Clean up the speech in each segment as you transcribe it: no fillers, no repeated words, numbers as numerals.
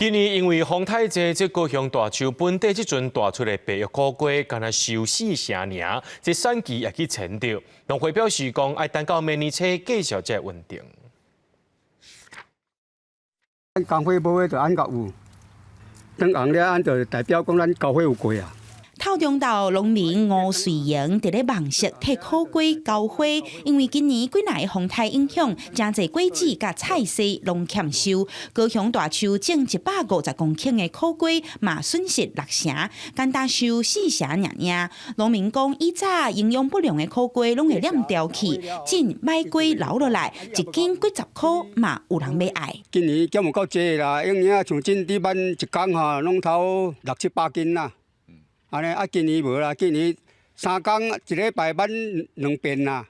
今年因为风太济，这高雄大树本地即阵大出的白玉苦瓜，敢若收4成尔，这产期也去前着。农会表示讲，要等到明年初继续才稳定。咱工会无话就按甲有，等红了按就代表讲咱高会有过啊。透中岛农民吴瑞莹伫咧忙色替苦瓜交花，因为今年几内风台影响，真侪果子甲菜苕拢欠收。高雄大树种150公顷的苦瓜，嘛损失6成，简单收4成尔。农民讲，以早营养不良的苦瓜拢会烂掉去，真买瓜留落来，一斤几10块嘛有人要爱。今年减有够济啦，因为像真底板一工吼，拢头6、7、8斤啦。安尼啊，今年无啦，今年3工一礼拜挽2遍啦，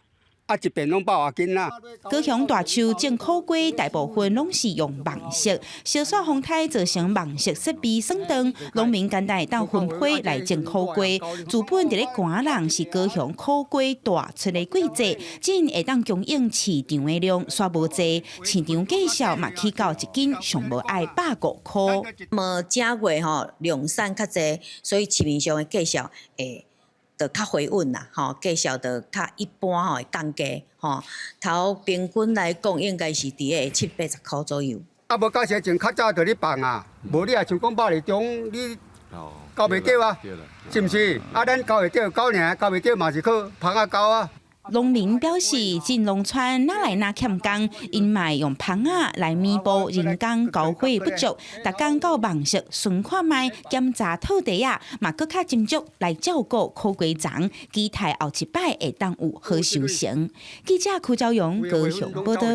啊一遍拢100多斤啦。高雄大树种苦瓜大部分拢是用网式，小煞风台造成网式设备损长，农民简单会当分批来种苦瓜。资本伫咧寒人是高雄苦瓜大出的季节，真会当供应市场的量煞无济，市场价销嘛起到一斤上无爱150块。正月吼量产较济，所以市面上的价销就较回稳啦，价销就较一般会降价，头平均来讲应该是伫个70、80块左右。啊，无假设前较早就咧放啊，无你也像讲8月中你交袂到啊，是毋是？啊，咱交会到交尔，交袂到嘛是去芳仔交啊。农民表示，进农村哪来哪欠工，因卖用芳仔来弥补人工交花不足，逐工到网室巡看卖检查土地啊，嘛搁较斟酌来照顾苦瓜丛，期待后一摆会当有好收成。记者柯昭荣高雄报道。